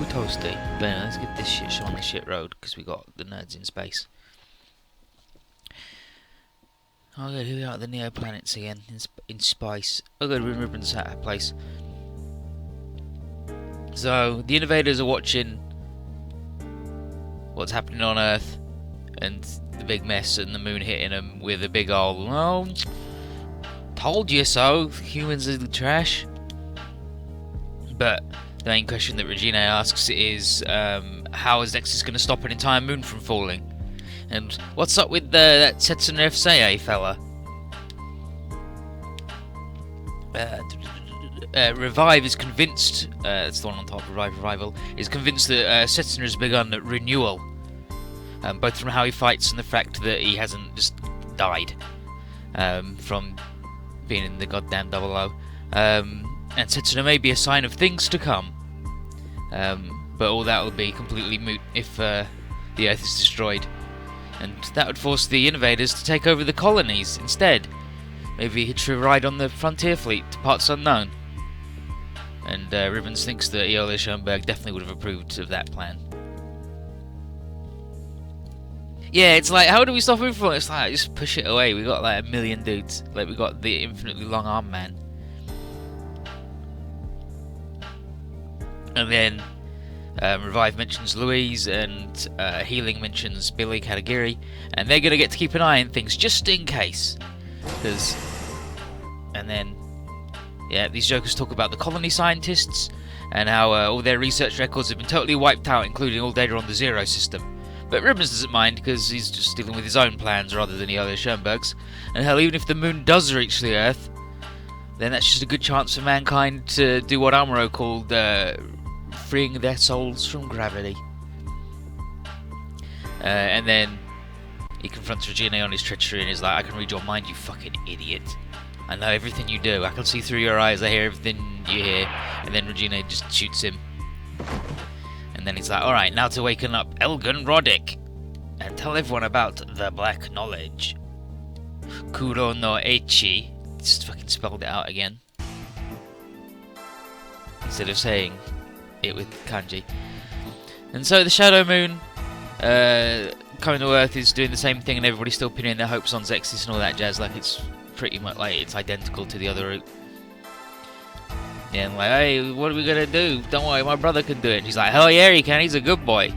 too toasty. But anyway, let's get this shit show on the shit road, because we got the nerds in space. Oh good, here we are at the Neo planets again, in space. Oh good, we're in Ribbon's place. So, the invaders are watching what's happening on Earth, and the big mess, and the moon hitting them with a big old, well, told you so, humans are the trash. But the main question that Regina asks is, how is Nexus going to stop an entire moon from falling? And what's up with that Setsuner FCA fella? Revive is convinced, it's the one on top, Revival, is convinced that Setsuner has begun renewal. Both from how he fights and the fact that he hasn't just died from being in the goddamn 00. And Setsuner may be a sign of things to come. But all that will be completely moot if the Earth is destroyed. And that would force the invaders to take over the colonies instead. Maybe hitch a ride on the frontier fleet to parts unknown. And Ribbons thinks that Eola Schoenberg definitely would have approved of that plan. Yeah, it's like, how do we stop him from it? It's like, just push it away. We got like a million dudes. Like, we got the infinitely long arm man. And then Revive mentions Louise, and Healing mentions Billy Kadagiri, and they're going to get to keep an eye on things just in case. And then, yeah, these jokers talk about the colony scientists and how all their research records have been totally wiped out, including all data on the Zero system. But Ribbons doesn't mind because he's just dealing with his own plans rather than Eola Schoenberg's. And hell, even if the moon does reach the Earth, then that's just a good chance for mankind to do what Amuro called freeing their souls from gravity. And then he confronts Regina on his treachery and is like, I can read your mind, you fucking idiot. I know everything you do. I can see through your eyes. I hear everything you hear. And then Regina just shoots him. And then he's like, alright, now to waken up Elgin Roddick and tell everyone about the black knowledge. Kuro no Echi. Just fucking spelled it out again. Instead of saying it with kanji. And so the Shadow Moon coming to Earth is doing the same thing, and everybody's still pinning their hopes on Zexis and all that jazz. Like, it's pretty much like it's identical to the other route. Yeah, and like, hey, what are we gonna do? Don't worry, my brother can do it. And he's like, hell yeah, he can. He's a good boy.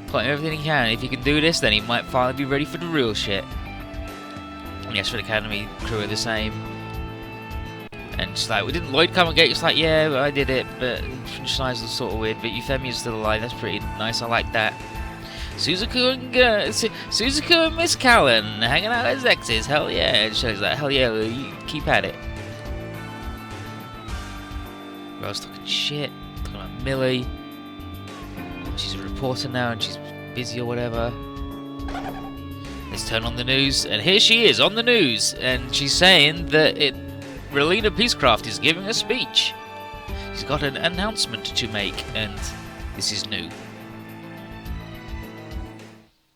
Taught him everything he can. If he can do this, then he might finally be ready for the real shit. And the Ashford Academy crew are the same. And just like, didn't Lloyd come and get you? It's like, yeah, I did it, but Schneider's was sort of weird. But Euphemia's still alive. That's pretty nice. I like that. Suzuku and Miss Callan hanging out as exes. Hell yeah. And she's like, hell yeah, you keep at it. I was talking shit, talking about Millie. She's a reporter now and she's busy or whatever. Let's turn on the news, and here she is on the news, and she's saying that Relina Peacecraft is giving a speech. She's got an announcement to make, and this is new.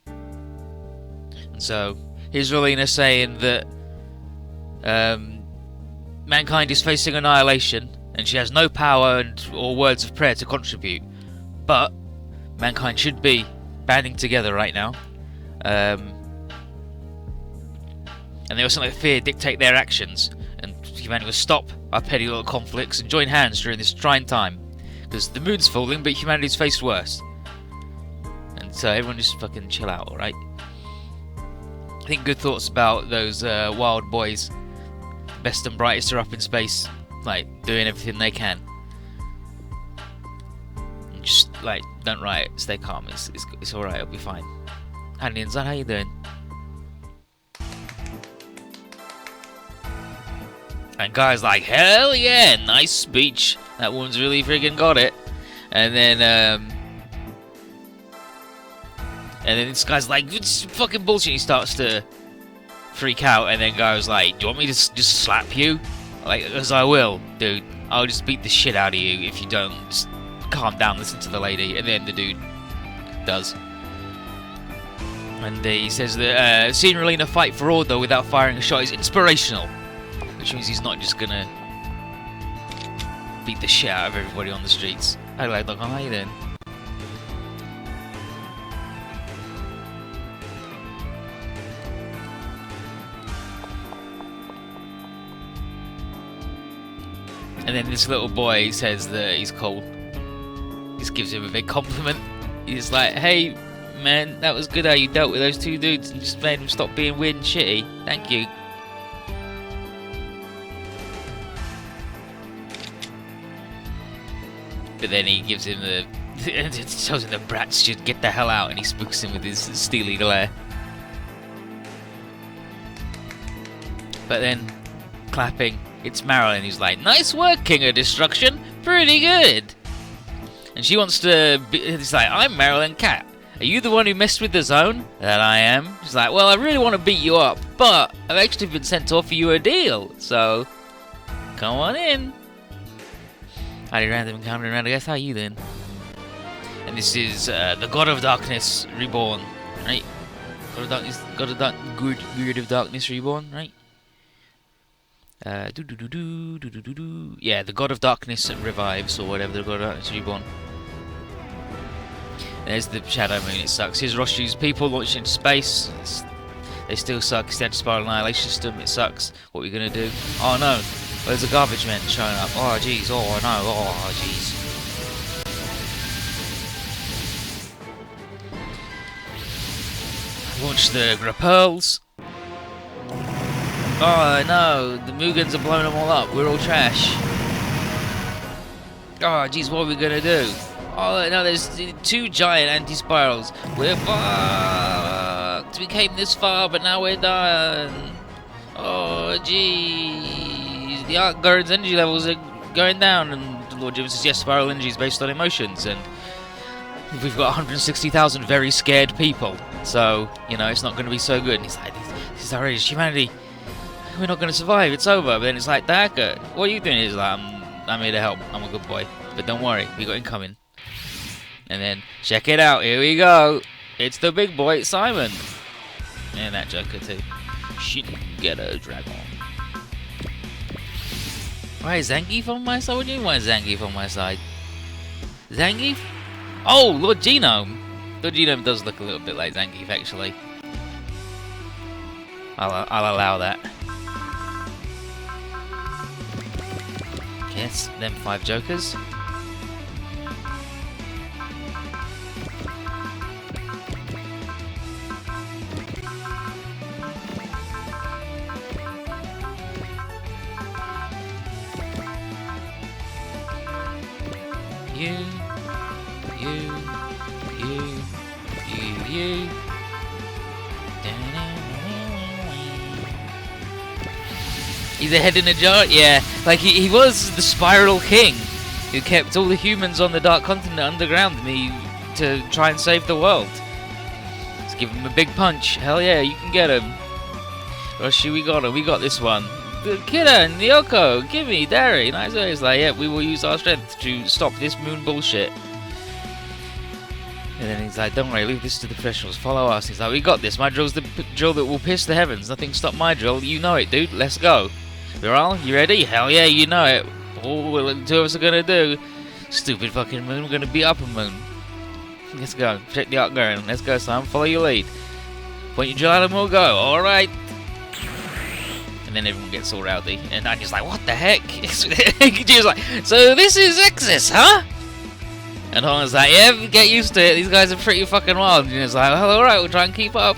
And so, here's Relina saying that mankind is facing annihilation, and she has no power or words of prayer to contribute. But mankind should be banding together right now. And they mustn't let fear dictate their actions. And humanity will stop our petty little conflicts and join hands during this trying time. Because the moon's falling, but humanity's faced worse. And so everyone just fucking chill out, alright? I think good thoughts about those wild boys. Best and brightest are up in space, like, doing everything they can. And just, like, don't riot, stay calm, it's alright, it'll be fine. Hi Ninzan, how you doing? And Guy's like, hell yeah, nice speech. That woman's really friggin' got it. And then this guy's like, it's fucking bullshit. He starts to freak out, and then Guy was like, do you want me to just slap you? Like, as I will, dude. I'll just beat the shit out of you if you don't just calm down, listen to the lady. And then the dude does. And he says that seeing Relina fight for order without firing a shot is inspirational. Which means he's not just gonna beat the shit out of everybody on the streets. Hey, like, how you doing? And then this little boy says that he's cool. Just gives him a big compliment. He's like, hey man, that was good how you dealt with those two dudes and just made them stop being weird and shitty. Thank you. But then he gives him the tells him the brats should get the hell out, and he spooks him with his steely glare. But then, clapping, it's Marilyn who's like, nice work, King of Destruction, pretty good. And she wants to be, it's like, I'm Marilyn Cat. Are you the one who messed with the zone? That I am. She's like, well, I really want to beat you up, but I've actually been sent to offer you a deal, so come on in. Highly random encounter around, I guess. How are you then? And this is the God of Darkness reborn, right? God of Darkness, God of Darkness reborn, right? Yeah, the God of Darkness revives, or whatever, the God of Darkness reborn. There's the Shadow Moon, it sucks. Here's Roshu's people launched into space. They still suck. It's the Anti-Spiral Annihilation System, it sucks. What are we gonna do? Oh no! There's a garbage man showing up. Oh jeez, oh no, oh jeez. Launch the Grapurls. Oh no, the Mugans are blowing them all up. We're all trash. Oh jeez, what are we gonna do? Oh no, there's two giant anti-spirals. We're fucked. We came this far, but now we're done. Oh jeez, the Arc Guard's energy levels are going down, and Lord Jim says yes, spiral energy is based on emotions, and we've got 160,000 very scared people, so you know it's not going to be so good. And he's like, this is outrageous, humanity. We're not going to survive. It's over. But then it's like, Daka, what are you doing? He's like, I'm here to help. I'm a good boy, but don't worry, we got incoming. And then check it out. Here we go. It's the big boy, Simon, and that Joker too. Get-a dragon. Why is Zangief on my side? What do you mean why is Zangief on my side? Zangief? Oh, Lord Genome! Lord Genome does look a little bit like Zangief, actually. I'll allow that. Yes, them 5 Jokers. You. He's a head in a jar? Yeah, like he was the Spiral King who kept all the humans on the Dark Continent underground to try and save the world. Let's give him a big punch. Hell yeah, you can get him. Roshi, we got him. We got this one. The Kidda and Yoko, gimme, Dari. Nice. He's like, yeah, we will use our strength to stop this moon bullshit. And then he's like, don't worry, leave this to the professionals, follow us. He's like, we got this, my drill's the drill that will pierce the heavens, nothing stop my drill, you know it dude, let's go. Viral, you ready? Hell yeah, you know it. All the two of us are gonna do. Stupid fucking moon, we're gonna beat up a moon. Let's go, check the Arc Guard, let's go Simon, follow your lead. Point your drill at and we'll go, alright. And then everyone gets all rowdy, and I'm just like, what the heck? She's like, so this is Exis, huh? And Honga's like, yeah, get used to it, these guys are pretty fucking wild. And he's like, well, alright, we'll try and keep up.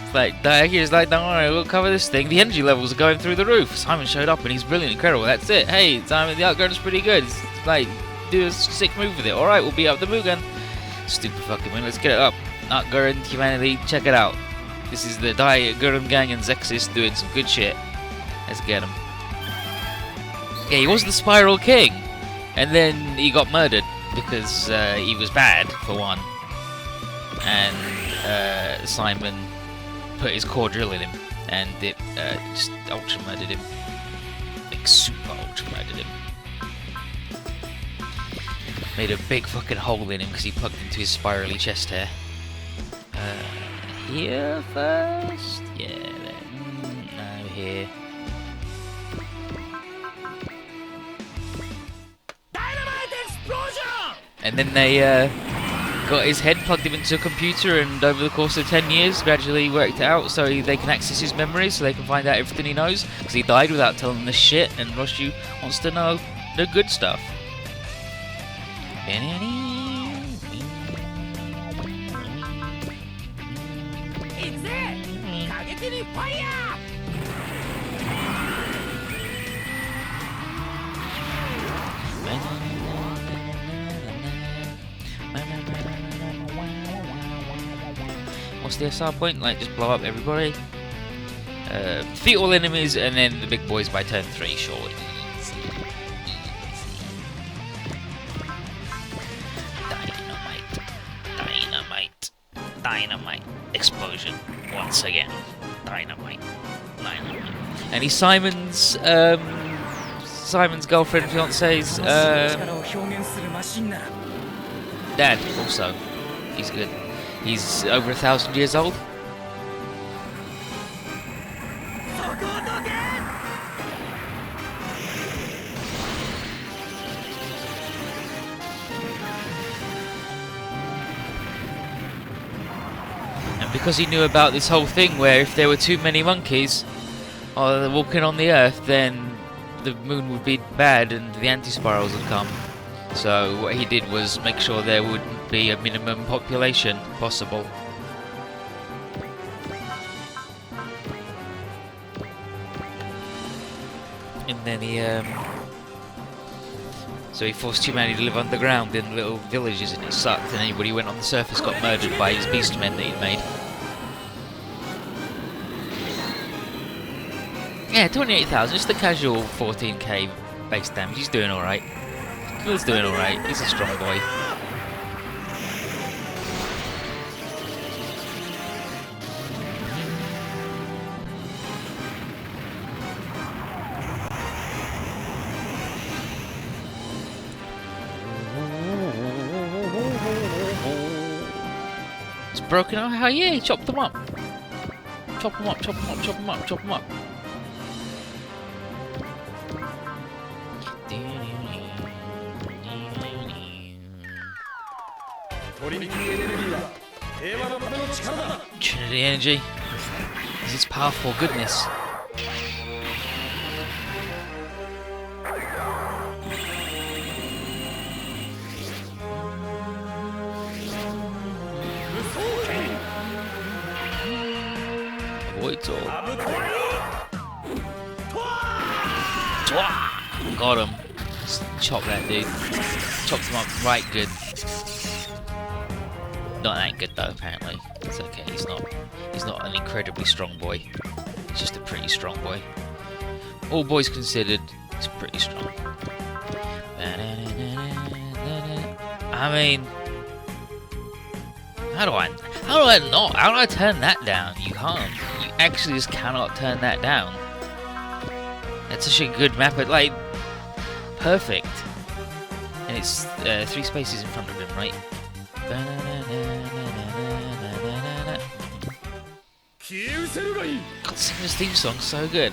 It's like, Dayaki's like, don't worry, we'll cover this thing. The energy levels are going through the roof. Simon showed up and he's brilliant, incredible, that's it. Hey, Simon, the Arc Guard is pretty good. It's like, do a sick move with it. Alright, we'll beat up the Mugen. Stupid fucking win, let's get it up. Arc Guard, humanity, check it out. This is the Gurren Gang and Zexis doing some good shit. Let's get him. Yeah, he was the Spiral King. And then he got murdered because he was bad, for one. And Simon put his core drill in him. And it just ultra murdered him. Like super ultra murdered him. Made a big fucking hole in him because he plugged into his spirally chest hair. Here first? Yeah, no, here. And then they got his head, plugged him into a computer, and over the course of 10 years gradually worked it out so they can access his memories, so they can find out everything he knows, because he died without telling them the shit, and Roshu wants to know the good stuff. What's the SR point? Like, just blow up everybody? Defeat all enemies and then the big boys by turn 3, sure. Easy. Dynamite. Dynamite. Explosion. Once again. Dynamite. And he's Simon's girlfriend, fiance's dad also. He's good. He's over 1,000 years old. And because he knew about this whole thing where if there were too many monkeys walking on the Earth, then the moon would be bad and the anti-spirals would come. So what he did was make sure there would be a minimum population possible. And then so he forced humanity to live underground in little villages, and it sucked, and anybody who went on the surface got murdered by his beast men that he'd made. Yeah, 28,000, just the casual 14k base damage. He's doing alright. He's doing alright. He's a strong boy. It's broken out. How yeah, he chopped them up. Chop them up, chop them up, chop them up, chop them up. Trinity energy is its powerful goodness. Avoid all. Got him. Just chop that dude. Chopped him up right good. Not that good though, apparently. It's okay, he's not an incredibly strong boy. He's just a pretty strong boy. All boys considered, he's pretty strong. I mean, how do I turn that down? You can't. You actually just cannot turn that down. That's such a good map, like perfect. And it's 3 spaces in front of him, right? God, singing this theme song so good.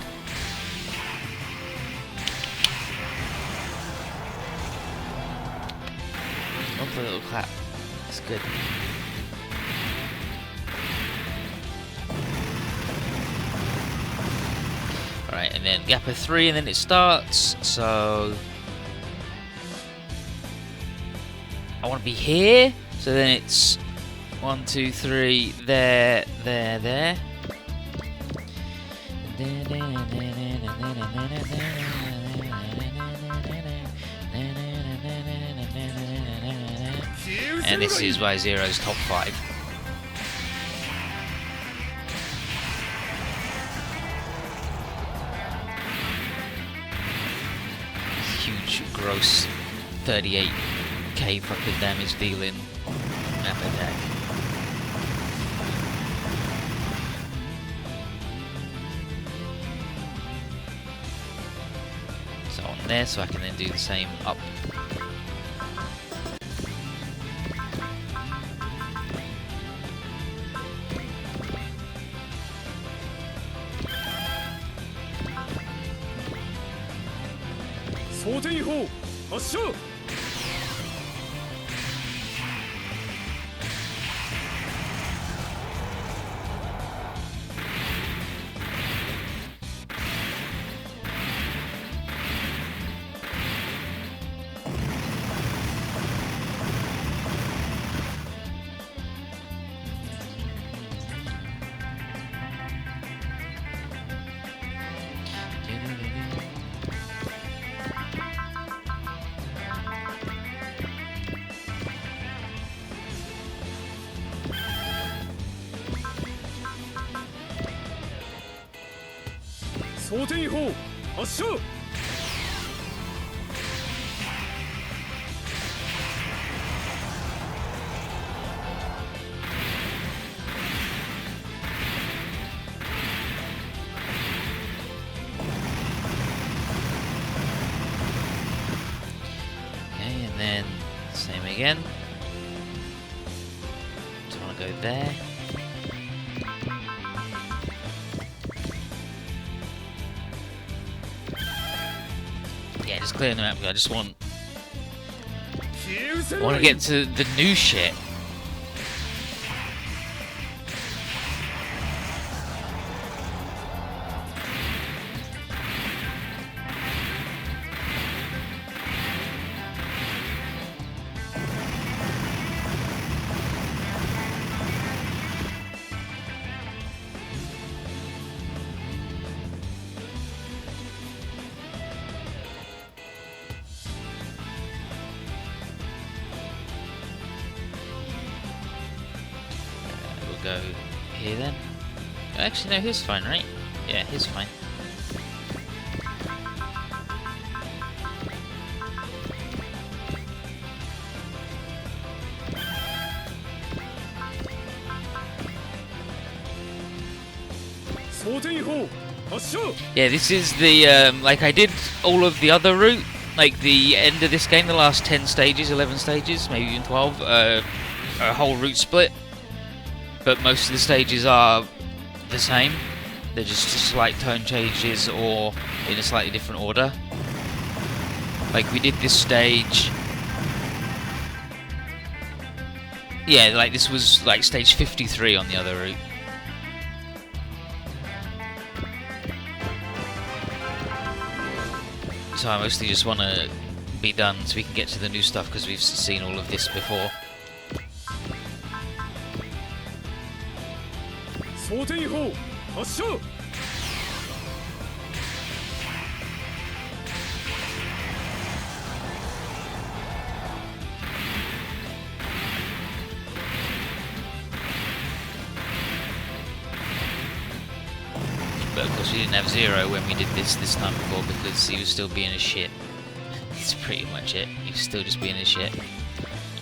Love the little clap. It's good. Alright, and then gap of 3 and then it starts, so I want to be here, so then it's 1, 2, 3, there. And this is Y0's top 5. Huge, gross 38k fucking damage dealing map attack. So on there, so I can then do the same up. and then same again. Just want to go there. Yeah, just clearing the map. I just want to get to the new shit. Go here then. Actually, no, here's fine, right? Yeah, here's fine. Yeah, this is the like I did all of the other route, like the end of this game, the last 10 stages, 11 stages, maybe even 12, a whole route split. But most of the stages are the same. They're just slight tone changes or in a slightly different order. Like we did this stage. Yeah, like this was like stage 53 on the other route. So I mostly just want to be done so we can get to the new stuff because we've seen all of this before. But of course we didn't have Zero when we did this time before because he was still being a shit. That's pretty much it. He was still just being a shit.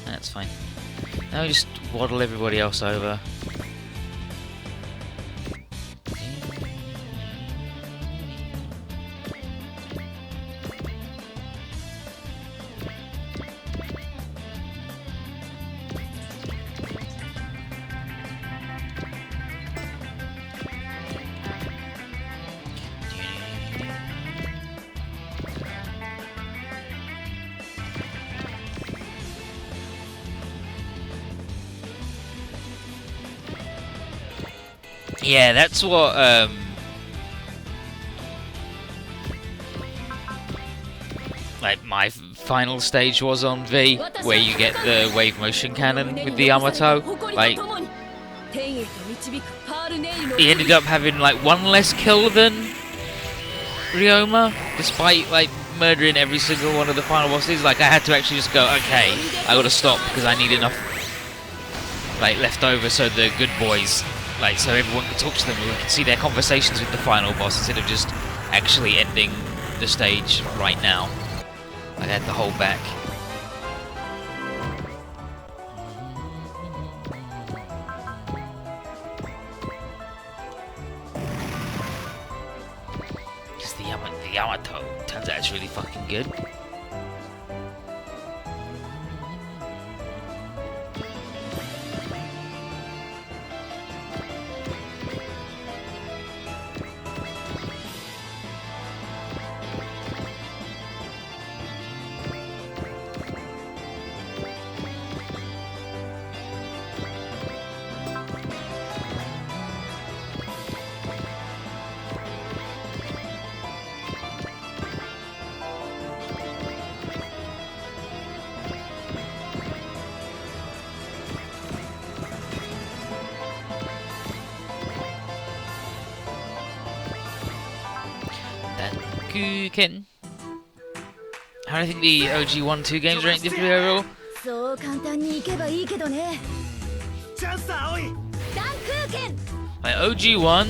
That's fine. Now we just waddle everybody else over. Yeah, that's what like my final stage was on V, where you get the wave motion cannon with the Yamato. Like he ended up having like one less kill than Ryoma, despite like murdering every single one of the final bosses. Like I had to actually just go, okay, I gotta stop because I need enough like left over so the good boys, like so everyone can talk to them and we can see their conversations with the final boss instead of just actually ending the stage right now. I had to hold back. Because the Yamato turns out it's really fucking good. Ken. How do you think the OG 1-2 games rank differently overall? Like OG 1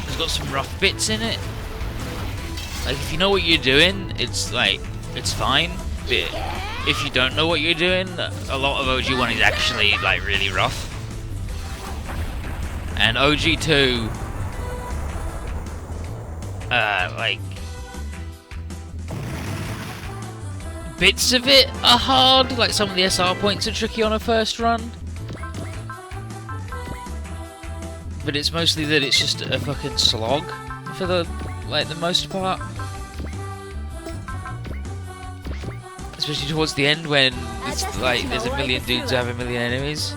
was got some rough bits in it. Like, if you know what you're doing, it's like, it's fine. But if you don't know what you're doing, a lot of OG1 is actually like really rough. And OG2, like, bits of it are hard. Like, some of the SR points are tricky on a first run. But it's mostly that it's just a fucking slog for the most part. Especially towards the end when it's like there's a million dudes who have a million enemies.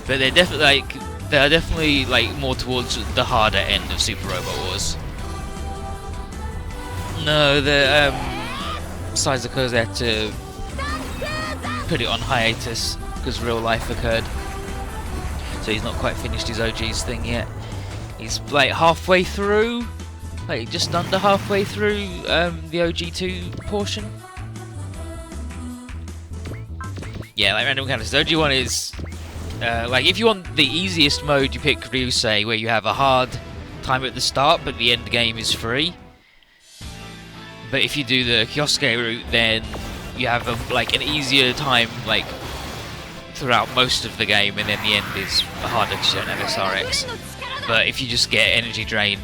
But they're definitely like more towards the harder end of Super Robot Wars. No, the Saizuko's had to put it on hiatus because real life occurred, so he's not quite finished his OG's thing yet. He's like halfway through, like just under halfway through the OG2 portion. Yeah, like random encounters. OG1 is like, if you want the easiest mode, you pick Ryusei, where you have a hard time at the start, but the end game is free. But if you do the Kyosuke route, then you have an easier time like throughout most of the game, and then the end is harder because you don't have SRX. But if you just get energy drain,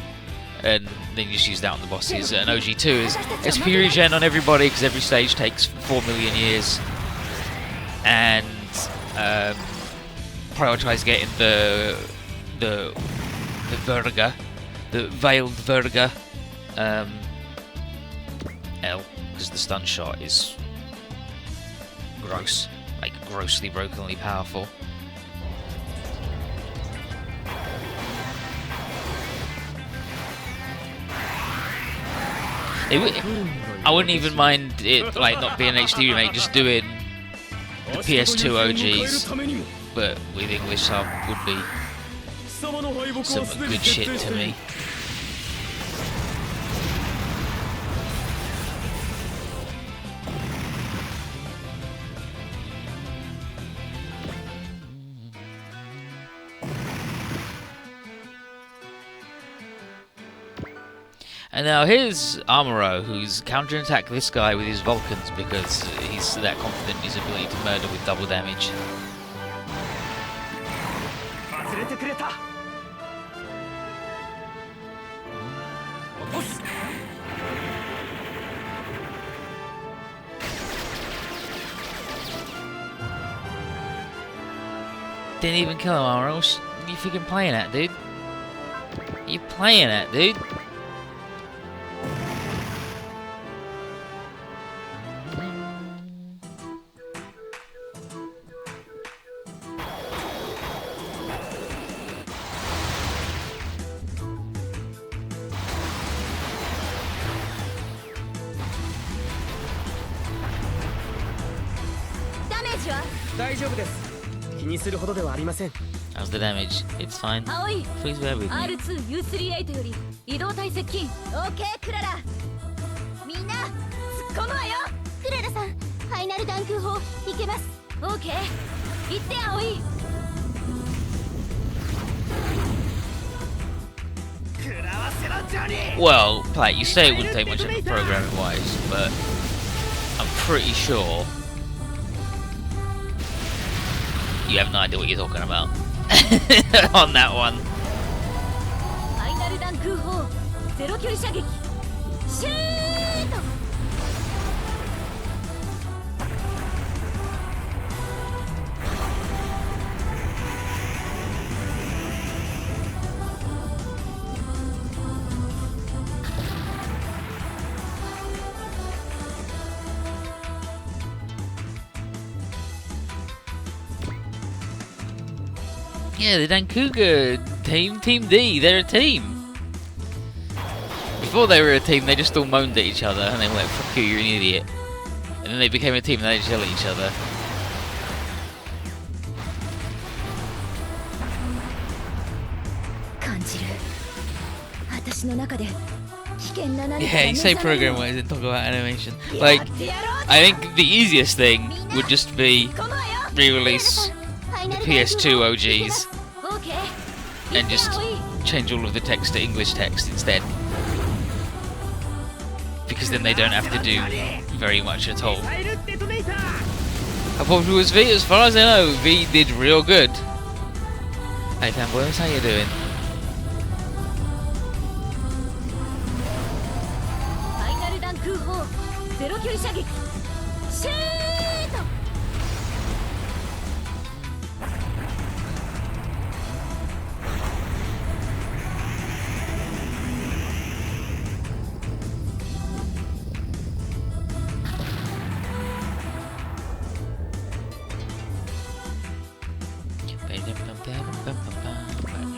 and then you just use that on the bosses, and OG2 is SP regen on everybody because every stage takes 4 million years, and prioritize getting the Verga, the veiled Verga, L, because the stun shot is gross. Like, grossly brokenly powerful. I wouldn't even mind it like not being an HD remake, just doing the PS2 OGs, but with English sub would be some good shit to me. And now here's Amuro, who's counterattack this guy with his Vulcans because he's that confident in his ability to murder with double damage. Didn't even kill him, Amuro. What are you freaking playing at, dude? What are you playing at, dude? How's the damage? It's fine. Please bear with me. Well, Pat, you say it wouldn't take much of a programming wise, but I'm pretty sure you have no idea what you're talking about on that one. Yeah, the Dankuga team, Team D, they're a team. Before they were a team, they just all moaned at each other and they were like, fuck you, you're an idiot. And then they became a team and they just yell at each other. Yeah, you say program wise and talk about animation. Like, I think the easiest thing would just be re-release the PS2 OGs and just change all of the text to English text instead. Because then they don't have to do very much at all. How popular was V? As far as I know, V did real good. Hey fanboys, how you doing?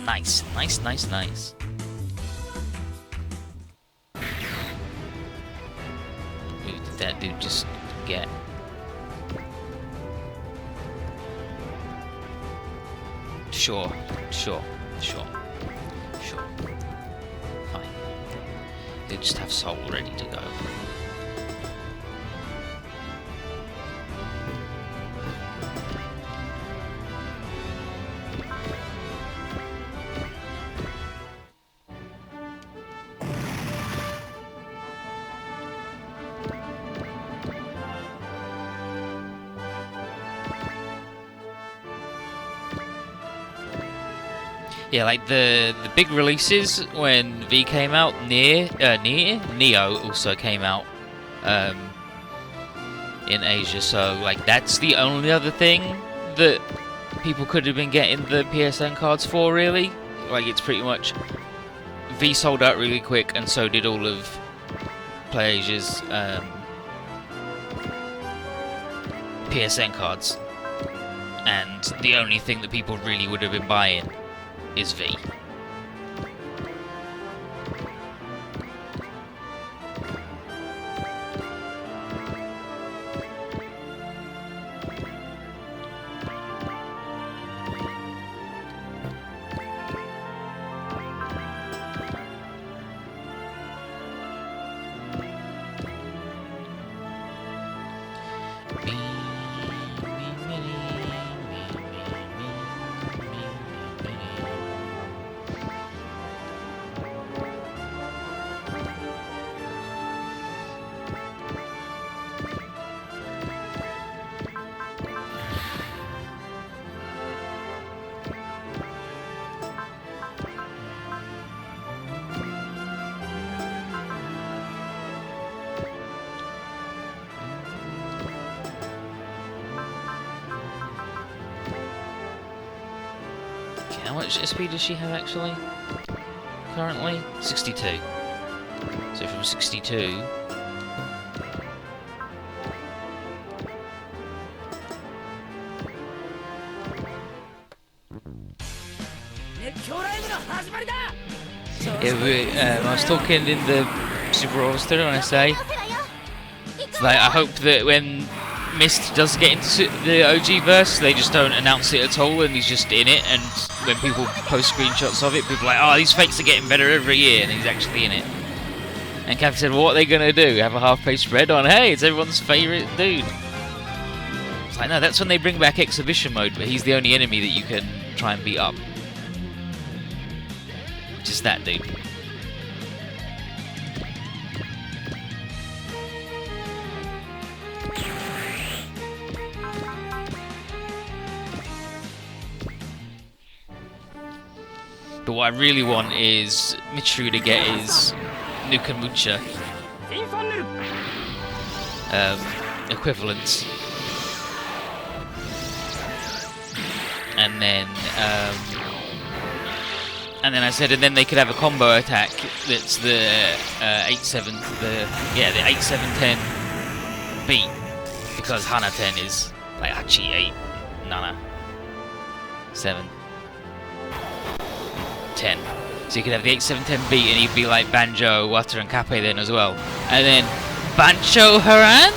Nice, nice, nice, nice. Who did that dude just get? Sure. Fine. They just have soul ready to go. Yeah, like the big releases when V came out, Neo also came out in Asia. So like that's the only other thing that people could have been getting the PSN cards for, really. Like it's pretty much V sold out really quick, and so did all of PlayAsia's PSN cards. And the only thing that people really would have been buying is V. How much SP does she have actually? Currently? 62. So from 62... Yeah, I was talking in the Super Roster and I say, like, I hope that when Mist does get into the OG verse, they just don't announce it at all and he's just in it, and when people post screenshots of it, people are like, oh, these fakes are getting better every year, and he's actually in it. And Cav said, well, what are they going to do? Have a half-page spread on, hey, it's everyone's favourite dude. It's like, no, that's when they bring back exhibition mode, but he's the only enemy that you can try and beat up. Just that dude. But what I really want is Michiru to get his Nukamucha equivalents. And then I said, and then they could have a combo attack that's the 8-7, the 8-7-10 beat, because Hana 10 is like Hachi 8, Nana 7, 10. So you could have the 8-7-10 beat, and he'd be like Banjo, Wata, and Kape then as well. And then Bancho Haran?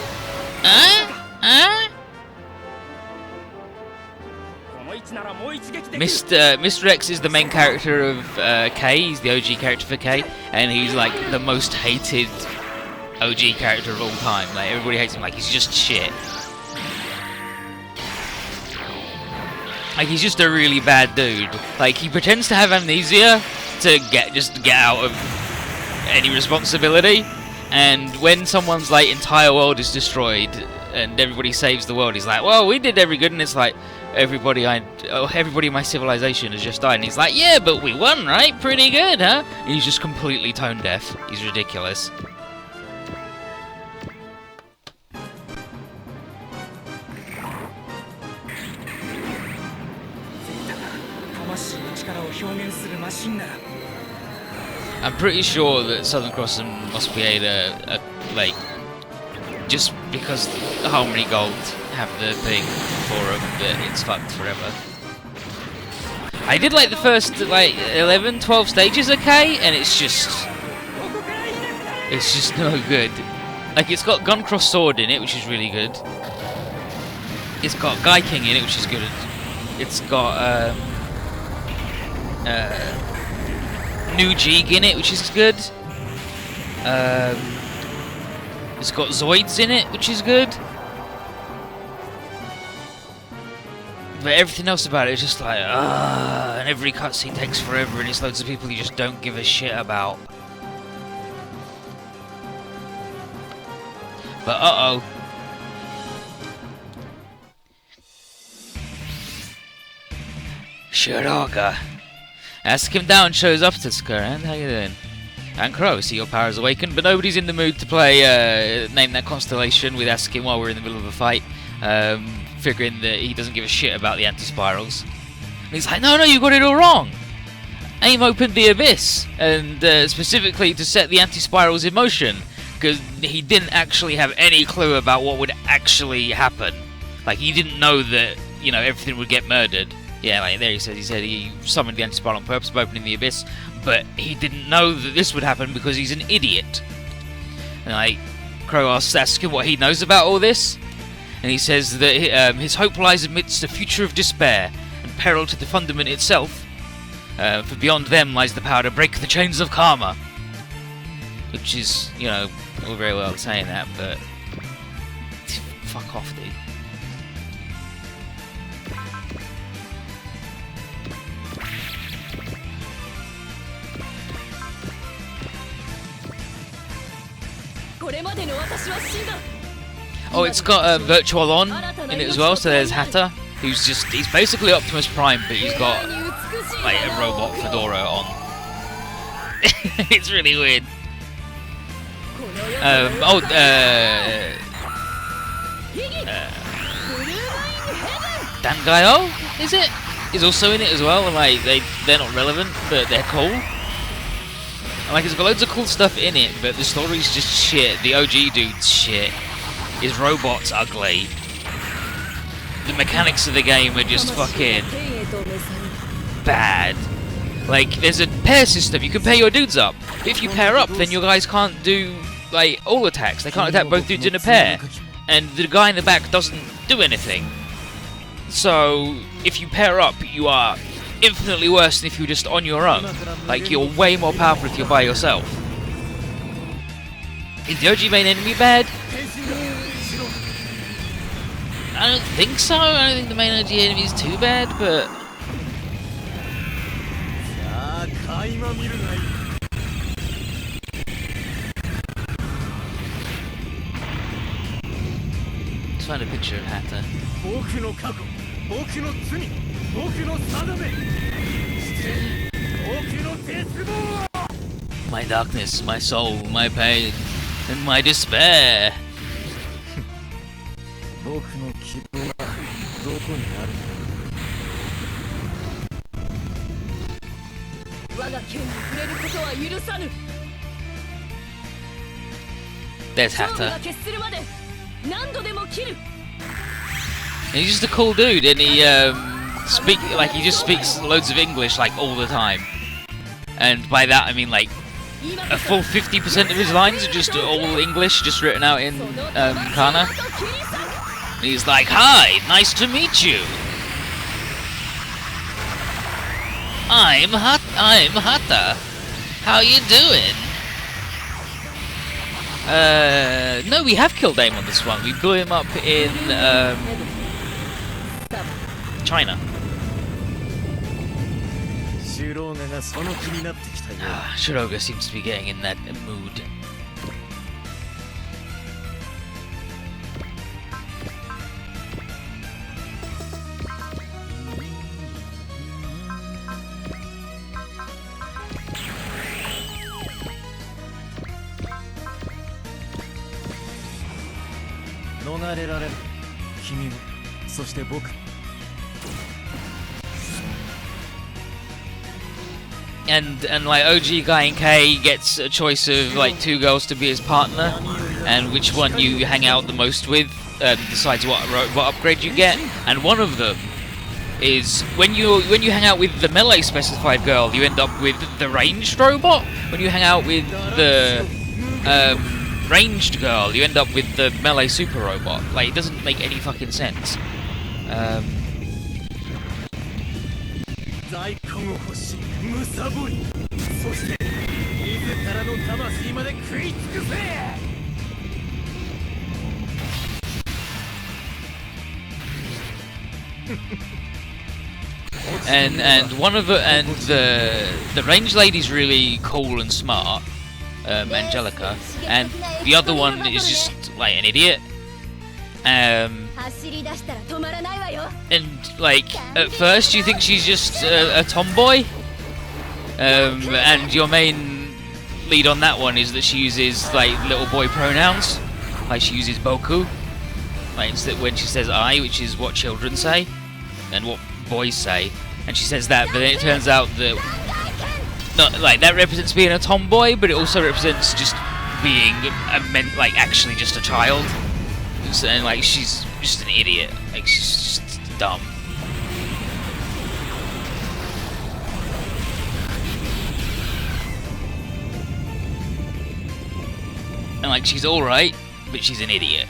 Mr. X is the main character of K, he's the OG character for K, and he's like the most hated OG character of all time. Like everybody hates him, like he's just shit. Like, he's just a really bad dude. Like, he pretends to have amnesia to get out of any responsibility. And when someone's, like, entire world is destroyed and everybody saves the world, he's like, well, we did every good, and it's like, everybody in my civilization has just died. And he's like, yeah, but we won, right? Pretty good, huh? And he's just completely tone deaf. He's ridiculous. I'm pretty sure that Southern Cross must be a like, just because Harmony Gold have the thing for them that it's fucked forever. I did like the first like 11, 12 stages okay, and it's just no good. Like, it's got Guncross Sword in it, which is really good. It's got Guy King in it, which is good. It's got New Jeeg in it, which is good. It's got Zoids in it, which is good. But everything else about it is just like, and every cutscene takes forever, and it's loads of people you just don't give a shit about. But uh-oh. Shiraga. Ask him down shows up to Skuran. How you doing? And Crow, see your powers awakened, but nobody's in the mood to play Name That Constellation with Askin while we're in the middle of a fight, figuring that he doesn't give a shit about the anti-spirals. And he's like, no, you got it all wrong. Aim opened the abyss, and specifically to set the anti-spirals in motion, because he didn't actually have any clue about what would actually happen. Like, he didn't know that, everything would get murdered. Yeah, like there he said he summoned the anti-spiral on purpose by opening the abyss, but he didn't know that this would happen because he's an idiot. And like, Crow asks him what he knows about all this, and he says that his hope lies amidst a future of despair and peril to the fundament itself, for beyond them lies the power to break the chains of karma. Which is, all very well saying that, but fuck off, dude. Oh, it's got Virtual On in it as well, so there's Hatter, he's basically Optimus Prime, but he's got like a robot fedora on. It's really weird. Dangayo, is it? Is also in it as well, and like they're not relevant, but they're cool. Like, it's got loads of cool stuff in it, but the story's just shit. The OG dude's shit. His robot's ugly. The mechanics of the game are just fucking bad. Like, there's a pair system. You can pair your dudes up. But if you pair up, then your guys can't do, like, all attacks. They can't attack both dudes in a pair. And the guy in the back doesn't do anything. So, if you pair up, you are infinitely worse than if you're just on your own. Like, you're way more powerful if you're by yourself. Is the OG main enemy bad? I don't think so. I don't think the main OG enemy is too bad, but let's find a picture of Hatter. My darkness, my soul, my pain, and my despair. There's Hatter. He's just a cool dude, and he he just speaks loads of English like all the time. And by that I mean like a full 50% of his lines are just all English, just written out in Kana. And he's like, "Hi, nice to meet you. I'm Hatta. How you doing?" No, we have killed Aim on this one. We blew him up in China. Shiroga seems to be getting in that mood. And like OG Guy and K gets a choice of like 2 girls to be his partner, and which one you hang out the most with decides what upgrade you get. And one of them is when you hang out with the melee specified girl, you end up with the ranged robot. When you hang out with the ranged girl, you end up with the melee super robot. Like, it doesn't make any fucking sense. And one of the range lady's really cool and smart, Angelica, and the other one is just like an idiot. And like at first you think she's just a tomboy, and your main lead on that one is that she uses like little boy pronouns, like she uses boku, like instead when she says I, which is what children say and what boys say, and she says that, but then it turns out that not like that represents being a tomboy, but it also represents just being like actually just a child. And like she's just an idiot, like she's just dumb. And like she's alright, but she's an idiot.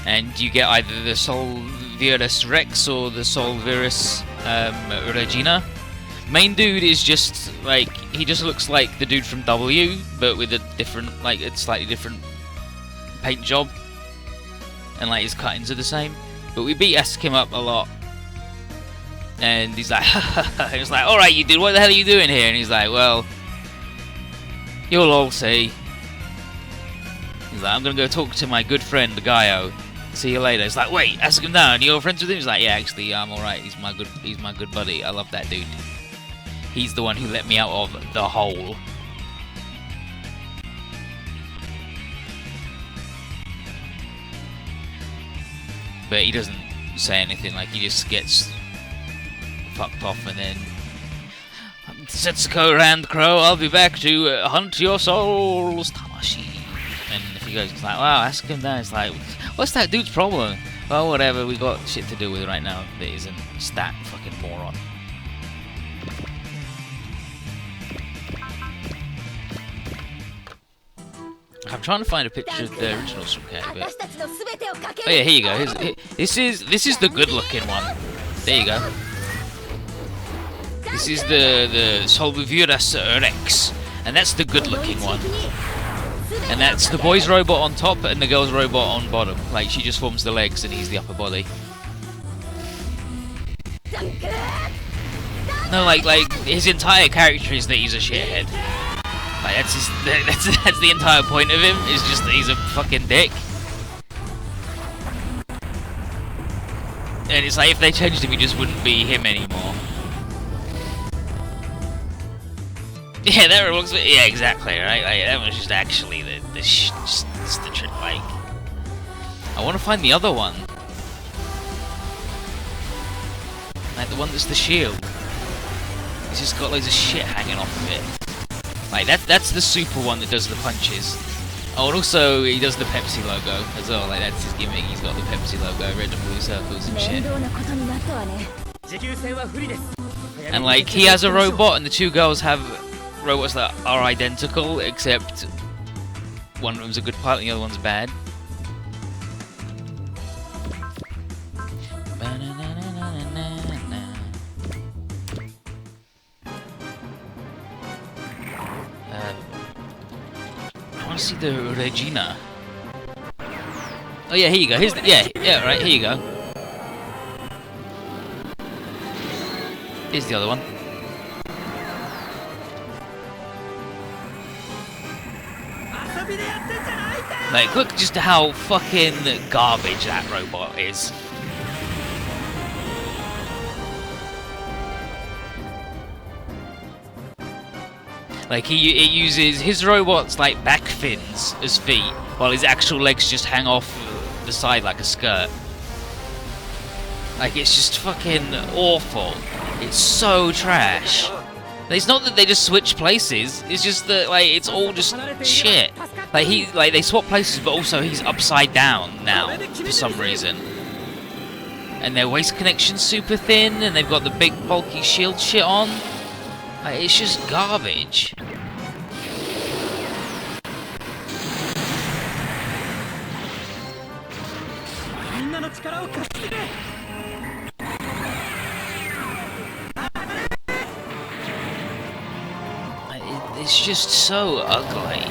And you get either the Solvirus Rex or the Solvirus Regina. Main dude is just like, he just looks like the dude from W, but with a different, like a slightly different paint job, and like his cuttings are the same. But we beat Askim up a lot, and he's like, he was like, alright you dude, what the hell are you doing here? And he's like, well, you'll all see. He's like, I'm gonna go talk to my good friend Gaio. See you later. It's like, wait, ask him down. You're friends with him? He's like, yeah, actually, I'm alright. He's my good buddy. I love that dude. He's the one who let me out of the hole. But he doesn't say anything. Like, he just gets fucked off, and then Setsuko Rand Crow, I'll be back to hunt your souls, Tamashi. And if he goes, it's like, wow, ask him down. It's like, what's that dude's problem? Well, whatever, we got shit to deal with right now that isn't stat fucking moron. I'm trying to find a picture of the original Sumke, but... oh yeah, here you go. This is the good-looking one. There you go. This is the Solvirus Rex, and that's the good-looking one. And that's the boy's robot on top and the girl's robot on bottom. Like, she just forms the legs and he's the upper body. No, like his entire character is that he's a shithead. Like, that's the entire point of him, is just that he's a fucking dick. And it's like, if they changed him, he just wouldn't be him anymore. Yeah, that looks. Yeah, exactly, right? Like, that was just actually just the trick. Like, I want to find the other one, like the one that's the shield. He's just got loads of shit hanging off of it. Like that's the super one that does the punches. Oh, and also he does the Pepsi logo as well. Like, that's his gimmick. He's got the Pepsi logo, red and blue circles and shit. And like, he has a robot, and the two girls have robots that are identical, except one of them's a good pilot and the other one's bad. I want to see the Regina. Oh Oh yeah, here you go. Here's the, yeah, right, here you go. Here's the other one. Like, look just how fucking garbage that robot is. Like, it uses his robot's like back fins as feet, while his actual legs just hang off the side like a skirt. Like, it's just fucking awful. It's so trash. It's not that they just switch places, it's just that, like, it's all just shit. Like, they swap places, but also he's upside down now, for some reason. And their waist connection's super thin, and they've got the big bulky shield shit on. Like, it's just garbage. It's just so ugly.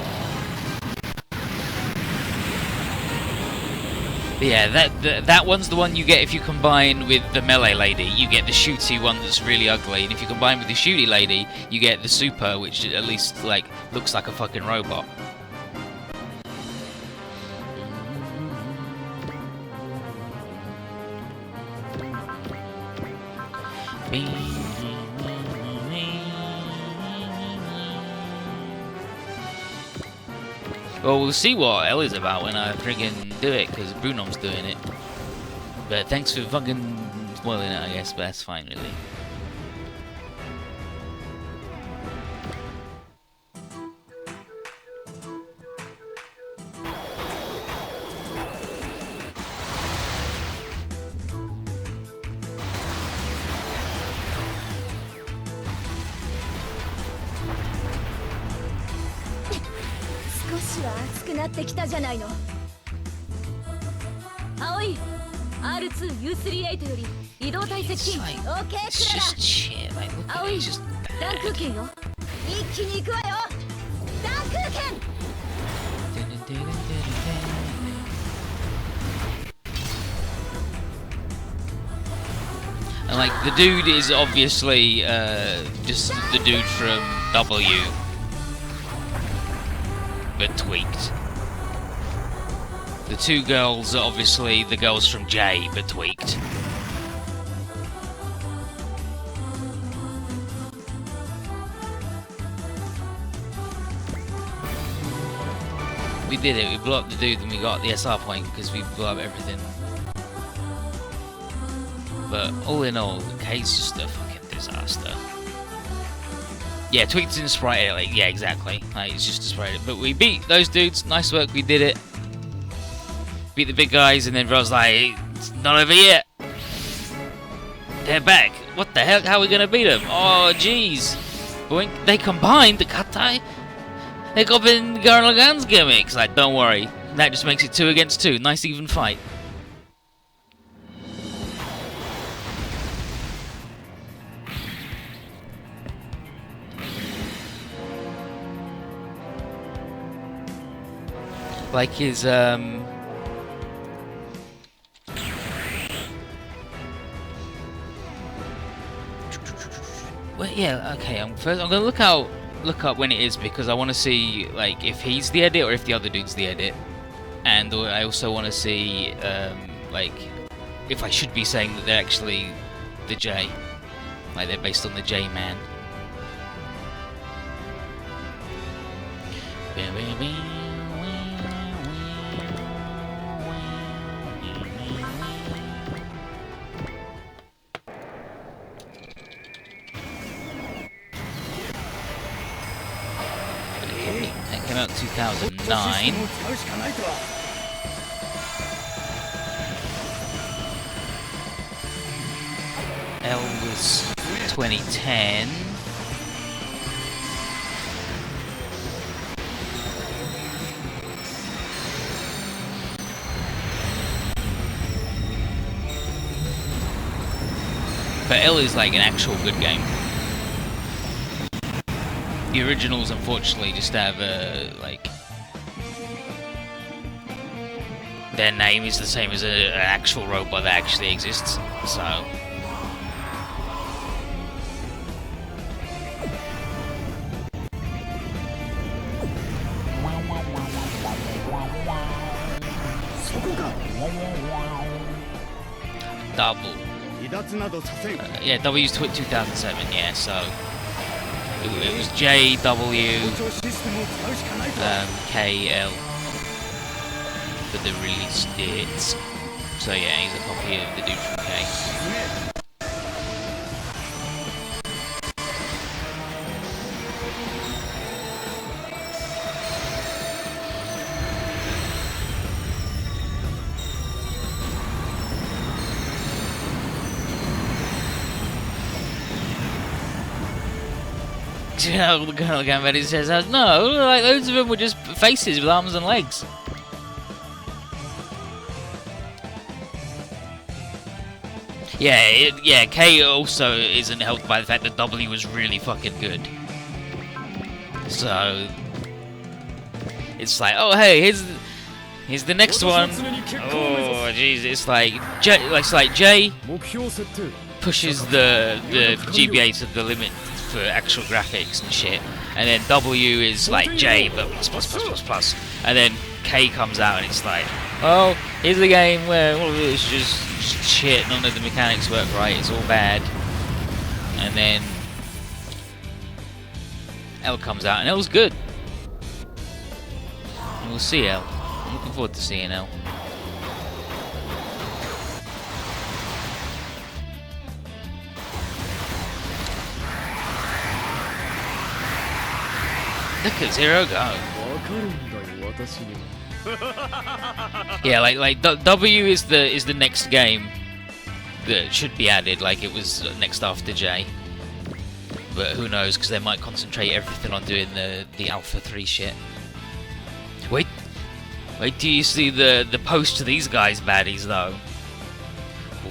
But yeah, that one's the one you get if you combine with the melee lady. You get the shooty one that's really ugly, and if you combine with the shooty lady, you get the super, which at least like looks like a fucking robot. Well, we'll see what L is about when I friggin' do it, because Brunom's doing it. But thanks for fucking spoiling it, I guess, but that's fine, really. R2U38 より移動体接近。OK クララ。青いダン空圏よ。一気に行くわよ。ダン空圏。And like the dude is obviously just the dude from W, but tweaked. The two girls are obviously the girls from J, but tweaked. We did it, we blew up the dude and we got the SR point because we blew up everything. But all in all, K's just a fucking disaster. Yeah, tweaked in sprite, like, yeah, exactly. Like, it's just a sprite. But we beat those dudes, nice work, we did it. Beat the big guys, and then I was like, it's not over yet. They're back. What the hell? How are we gonna beat them? Oh, jeez. They combined the Katai. They got in Garlagan's gimmicks. Like, don't worry. That just makes it 2 against 2. Nice even fight. Like his, well, yeah, okay. I'm gonna look up when it is because I want to see like if he's the edit or if the other dude's the edit, and I also want to see like if I should be saying that they're actually the J, like they're based on the J man. Came out in 2009. L was 2010. But L is like an actual good game. The originals, unfortunately, just have like their name is the same as an actual robot that actually exists. So. Double. Yeah, W's 2007, yeah, so it was J, W, K, L for the release dates. So yeah, he's a copy of the dude from K. The Colonel Gambit says, no, like loads of them were just faces with arms and legs. Yeah, K also isn't helped by the fact that W was really fucking good. So it's like, oh hey, here's the next one. Oh jeez, it's like J pushes the GBA to the limit for actual graphics and shit, and then W is like J but plus, and then K comes out and it's like, oh, here's a game where all of it is just shit, none of the mechanics work right, it's all bad, and then L comes out and L's good, and we'll see L. I'm looking forward to seeing L. Look at Zero go. Yeah, like W is the next game that should be added. Like it was next after J, but who knows? Because they might concentrate everything on doing the Alpha 3 shit. Wait till you see the post to these guys' baddies though.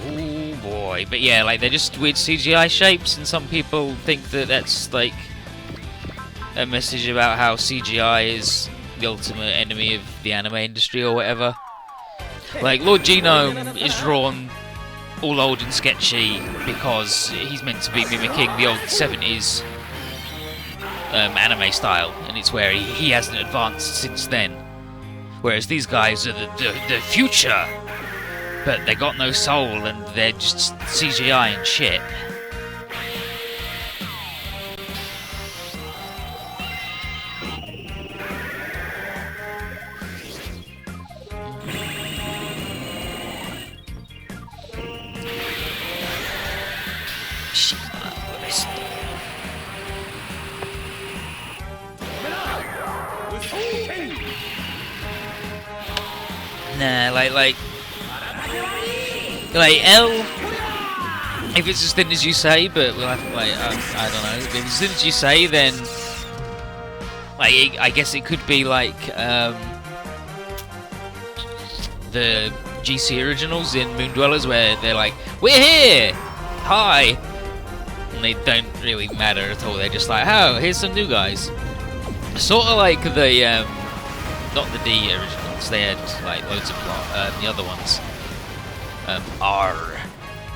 Oh boy, but yeah, like they're just weird CGI shapes, and some people think that that's like a message about how CGI is the ultimate enemy of the anime industry or whatever. Like Lord Genome is drawn all old and sketchy because he's meant to be mimicking the old 70s anime style, and it's where he hasn't advanced since then. Whereas these guys are the future, but they got no soul and they're just CGI and shit. Nah, like L, if it's as thin as you say, but we'll have to, like, I don't know, if it's as thin as you say, then like I guess it could be like the GC originals in Moon Dwellers, where they're like, we're here, hi, and they don't really matter at all. They're just like, oh, here's some new guys, sort of like the not the D originals. They had like loads of plot. The other ones,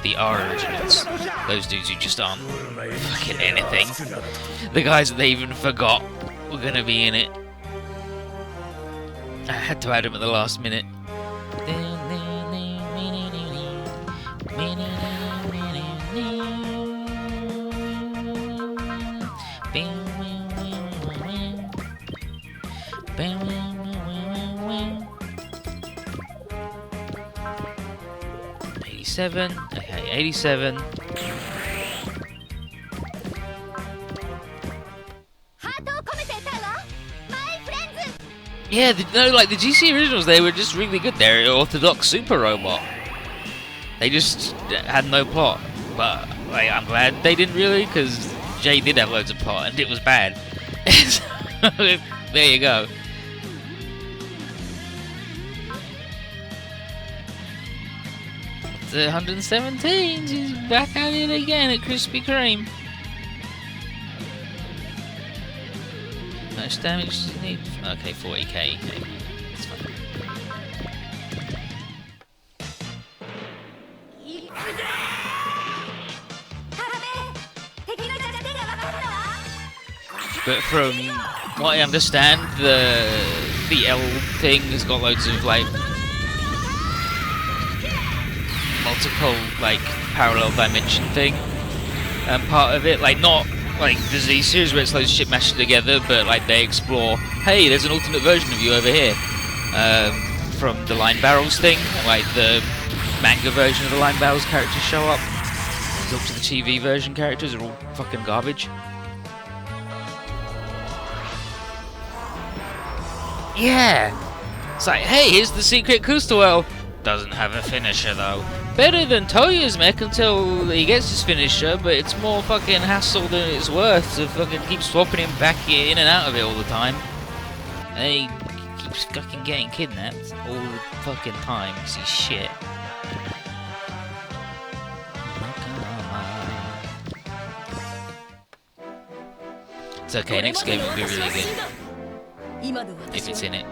the R originals. Those dudes who just aren't fucking anything. The guys that they even forgot were gonna be in it. I had to add them at the last minute. Okay, 87. Yeah, no, like the GC originals, they were just really good. They're an orthodox super robot. They just had no plot, but like, I'm glad they didn't really, because Jay did have loads of plot and it was bad. So, there you go. The 117, he's back at it again at Krispy Kreme. How much damage does he need? Okay, 40k. Okay, that's fine. But from what I understand, the L thing has got loads of like multiple like parallel dimension thing, and part of it, like not like the Z series where it's loads of shit mashed together, but like they explore, hey, there's an alternate version of you over here, from the Line Barrels thing, like the manga version of the Line Barrels characters show up. Up to the TV version characters are all fucking garbage. Yeah! It's like, hey, here's the secret Kustel. Doesn't have a finisher though. Better than Toya's mech until he gets his finisher, but it's more fucking hassle than it's worth to fucking keep swapping him back in and out of it all the time. And he keeps fucking getting kidnapped all the fucking time because he's shit. It's okay, next game will be really good. If it's in it.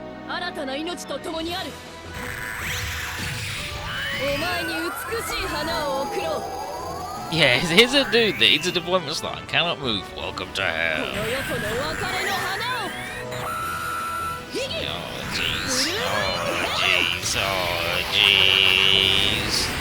Yeah, here's a dude that needs a deployment slot and cannot move. Welcome to hell. Oh jeez. Oh jeez. Oh jeez.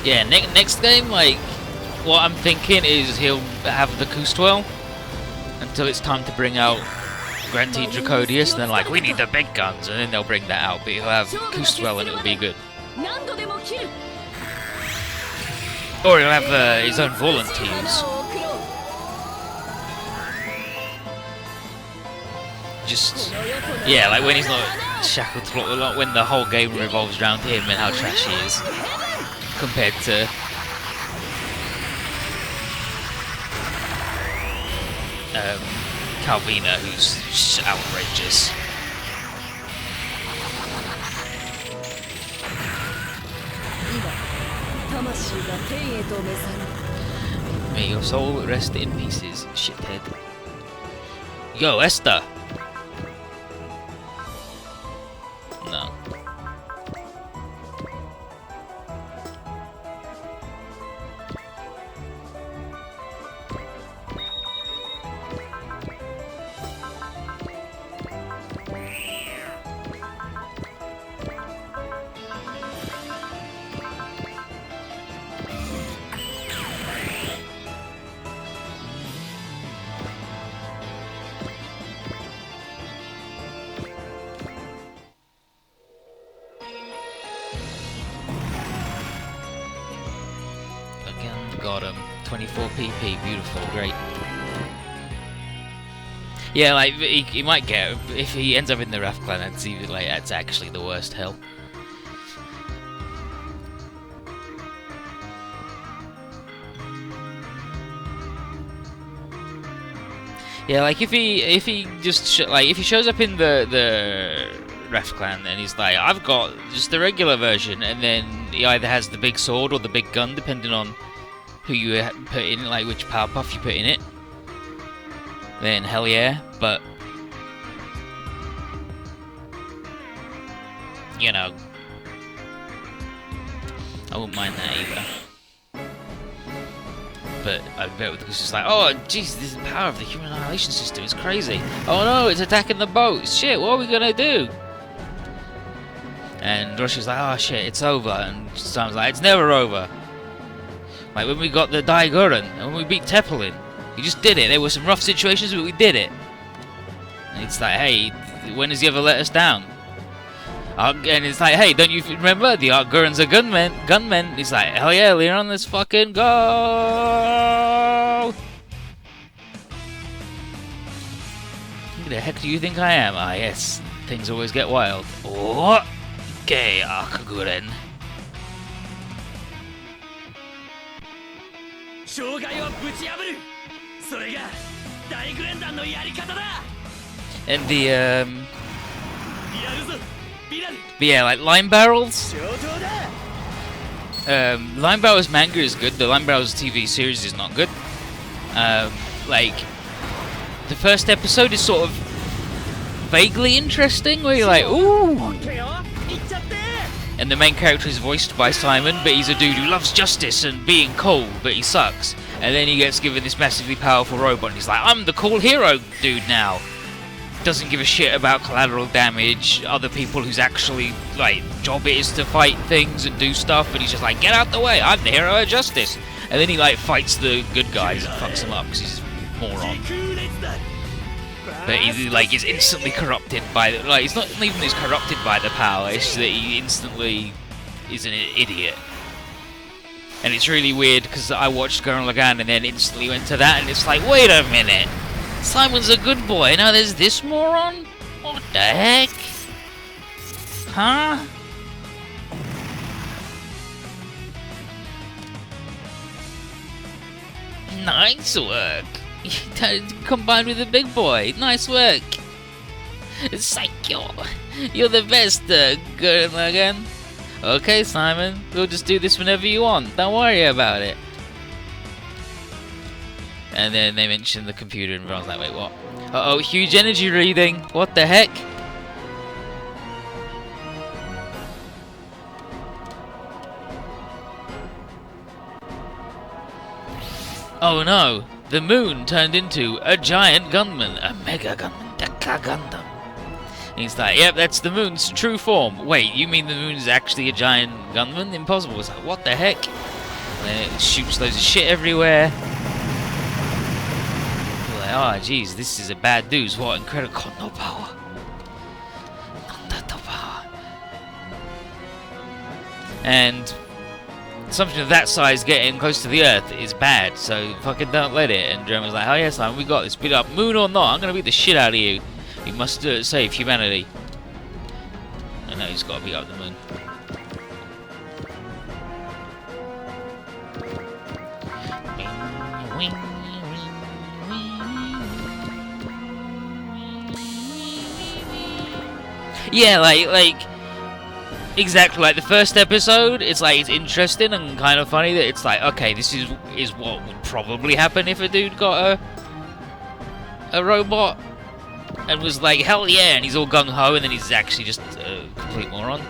Yeah, next game, like, what I'm thinking is he'll have the Kustel until it's time to bring out Grand T Dracodius, and then like, we need the big guns, and then they'll bring that out, but he'll have Kustel and it'll be good. Or he'll have his own volunteers. Just, yeah, like when he's not shackled to plot, when the whole game revolves around him and how trash he is, compared to Calvina, who's just outrageous. May your soul rest in pieces, shithead. Yo, Esther! No. Got him. 24 PP, beautiful, great. Yeah, like, he might get, if he ends up in the Wrath Clan, it's even like, that's actually the worst hell. Yeah, like, if he just, like, if he shows up in the Wrath Clan and he's like, I've got just the regular version, and then he either has the big sword or the big gun, depending on who you put in, like which power buff you put in it, then hell yeah, but you know, I wouldn't mind that either. But I bet it's just like, oh jeez, this is the power of the human annihilation system, it's crazy. Oh no, it's attacking the boat, shit, what are we gonna do? And Roshi's like, oh shit, it's over, and Sam's like, it's never over. Like when we got the Daiguren, and when we beat Teppelin, we just did it. There were some rough situations, but we did it. And it's like, hey, when has he ever let us down? And it's like, hey, don't you remember? The Daiguren's are gunmen. It's like, hell yeah, Leon, let's fucking go! Who the heck do you think I am? Ah, yes, things always get wild. Oh, okay, Daiguren. And but yeah, like Line Barrel's Line Barrel's manga is good. The Line Barrel's TV series is not good. Like the first episode is sort of vaguely interesting, where you're like, ooh. And the main character is voiced by Simon, but he's a dude who loves justice and being cool, but he sucks. And then he gets given this massively powerful robot, and he's like, I'm the cool hero dude now. Doesn't give a shit about collateral damage, other people whose actually, like, job it is to fight things and do stuff, but he's just like, get out the way, I'm the hero of justice. And then he, like, fights the good guys and fucks them up, because he's a moron. But he, like, is instantly corrupted by the, like, he's not even as corrupted by the power, it's just that he instantly is an idiot. And it's really weird, because I watched Gurren Lagann and then instantly went to that, and it's like, wait a minute! Simon's a good boy, now there's this moron? What the heck? Huh? Nice work! Combined with the big boy, nice work! Psycho! You're the best, Gurren Lagann. Okay, Simon, we'll just do this whenever you want, don't worry about it. And then they mentioned the computer and everyone's like, wait, what? Uh-oh, huge energy reading, what the heck? Oh no, the moon turned into a giant gunman, a mega gunman, Deka Gundam. And he's like, yep, that's the moon's true form. Wait, you mean the moon is actually a giant gunman? Impossible. It's like, what the heck? And then it shoots loads of shit everywhere. You're like, oh jeez, this is a bad news. What incredible no power. No power. And something of that size getting close to the Earth is bad, so fucking don't let it. And Jeremy's like, oh yes, Simon, we got this. Beat up, moon or not, I'm gonna beat the shit out of you. You must save humanity. I know he's gotta beat up the moon. Yeah, like exactly like the first episode, it's like it's interesting and kind of funny that it's like, okay, this is what would probably happen if a dude got a robot and was like, hell yeah, and he's all gung-ho, and then he's actually just a complete moron.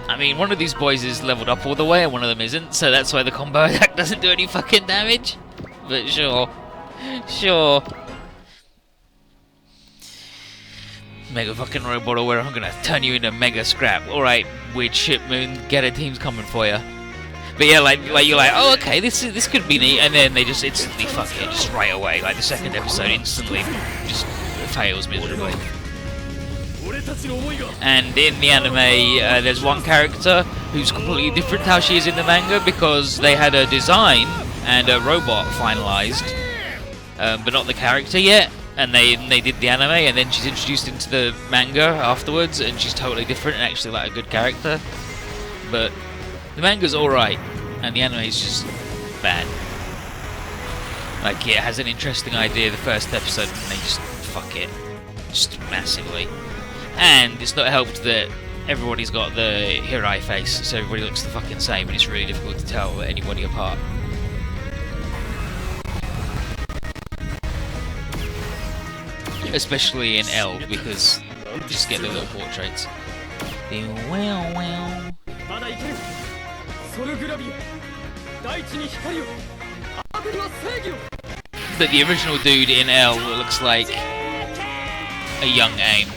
I mean, one of these boys is leveled up all the way and one of them isn't, so that's why the combo attack doesn't do any fucking damage. But sure. Sure. Mega fucking robot, or where I'm gonna turn you into mega scrap. Alright, weird shit moon, get a team's coming for you. But yeah, like you're like, oh okay, this could be neat, and then they just instantly fuck it, just right away. Like the second episode instantly just fails miserably. And in the anime, there's one character who's completely different to how she is in the manga, because they had a design and a robot finalized, but not the character yet. And they did the anime, and then she's introduced into the manga afterwards, and she's totally different and actually like a good character. But the manga's alright, and the anime is just bad. Like, it has an interesting idea the first episode, and they just fuck it. Just massively. And it's not helped that everybody's got the Hirai face, so everybody looks the fucking same, and it's really difficult to tell anybody apart. Especially in L, because you just get the little portraits. But the original dude in L looks like a young AIM.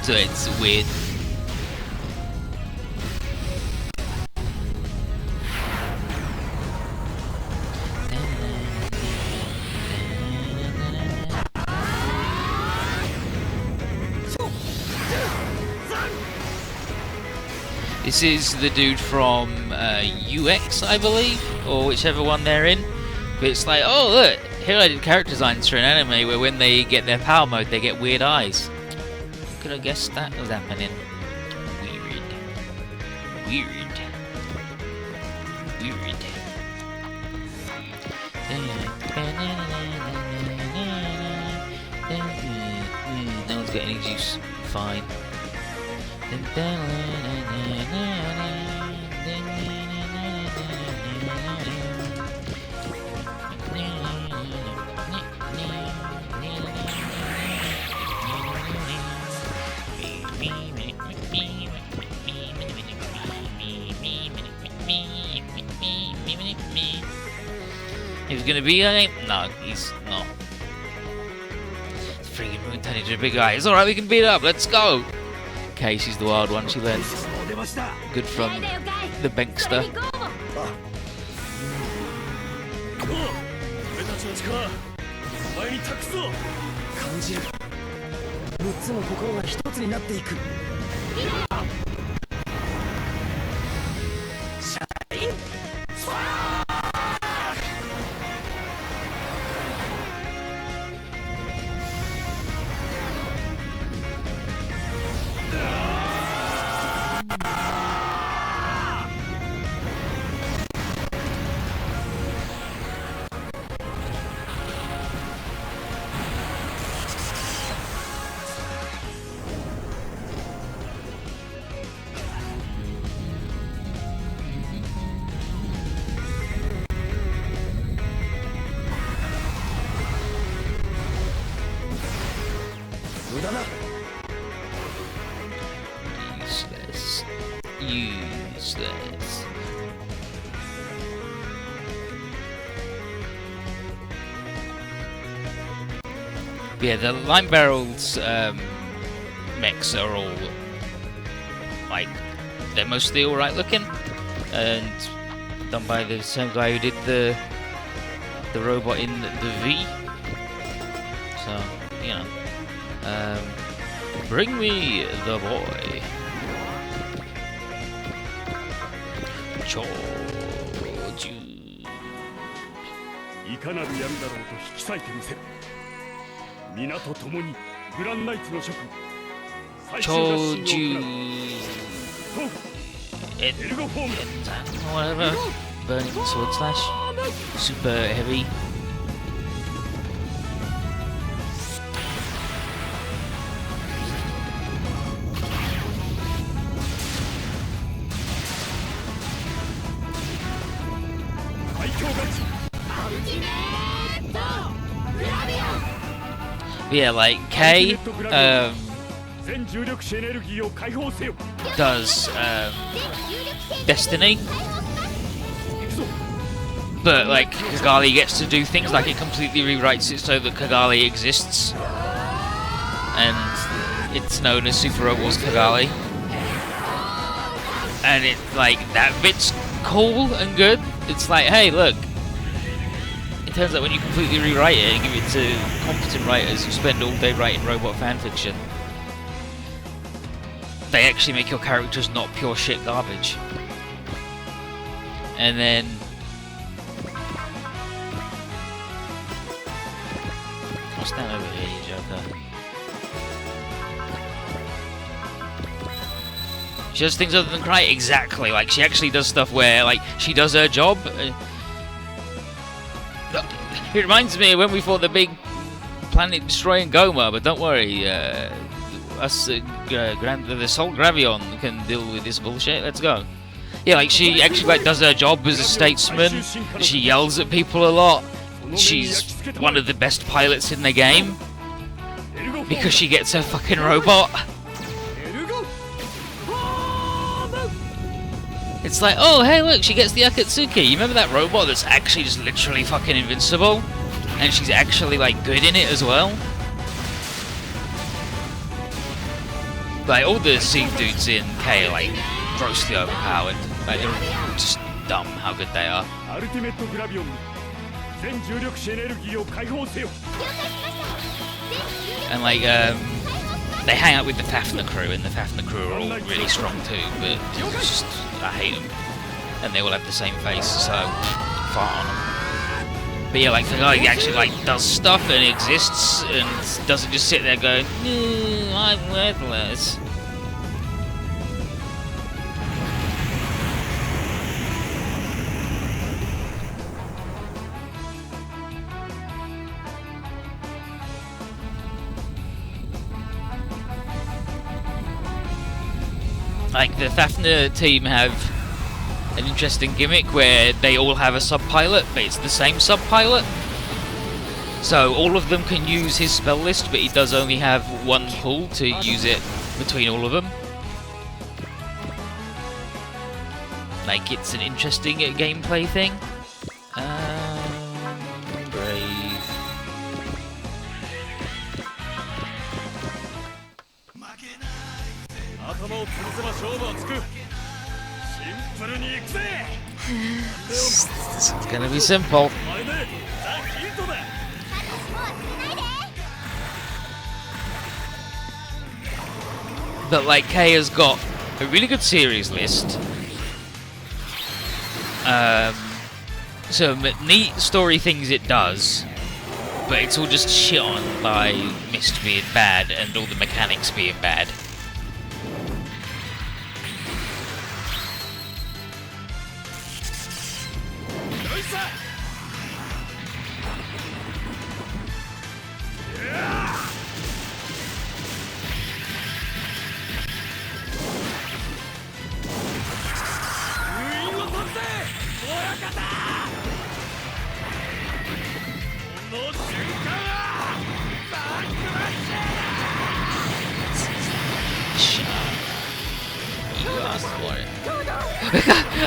So it's weird. This is the dude from UX, I believe, or whichever one they're in. But it's like, oh look, here I did character designs for an anime where when they get their power mode, they get weird eyes. Could have guessed that was happening. Weird. Weird. Weird. No one's got any juice. Fine. He's gonna be a... No, he's not. Freaking Moon Tony to a big guy. It's alright, we can beat up, let's go! Okay, she's the wild one, she learned good from the Bankster. Useless. Useless. Yeah, the Lime Barrel's mechs are all like, they're mostly alright looking and done by the same guy who did the robot in the V. So, you know. Bring me the boy. Choju. いかなる闇だろうと引き裂いてみせる。皆と共にグランナイツの諸君。Choju. Whatever. Burning sword slash. Super heavy. Yeah, like K does Destiny, but like Kigali gets to do things like it completely rewrites it so that Kigali exists, and it's known as Super Robots Kigali, and it like that bit's cool and good. It's like, hey, look. Turns out when you completely rewrite it and give it to competent writers who spend all day writing robot fanfiction, they actually make your characters not pure shit garbage. And then what's that over here, you joker? She does things other than cry? Exactly, like she actually does stuff where like she does her job. It reminds me of when we fought the big planet-destroying Goma, but don't worry, the Assault Gravion can deal with this bullshit. Let's go. Yeah, like she actually like does her job as a statesman. She yells at people a lot. She's one of the best pilots in the game because she gets her fucking robot. It's like, oh, hey, look, she gets the Akatsuki. You remember that robot that's actually just literally fucking invincible? And she's actually, like, good in it as well? Like, all the Siege dudes in K are, like, grossly overpowered. Like, they're just dumb how good they are. And, like, They hang out with the Fafnir crew, and the Fafnir crew are all really strong too, but it's just, I hate them. And they all have the same face, so fart on them. But yeah, like the guy actually like does stuff and exists, and doesn't just sit there going, "No, I'm worthless." Like the Fafnir team have an interesting gimmick where they all have a sub-pilot, but it's the same sub-pilot. So all of them can use his spell list, but he does only have one pull to use it between all of them. Like, it's an interesting gameplay thing. Brave. 頭を潰せば勝負はつく。シンプルに行くぜ。 This is gonna be simple. お前ね、ザ・ヒートだ。 But like Kay has got a really good series list. Some neat story things it does, but it's all just shit on by Mist being bad and all the mechanics being bad.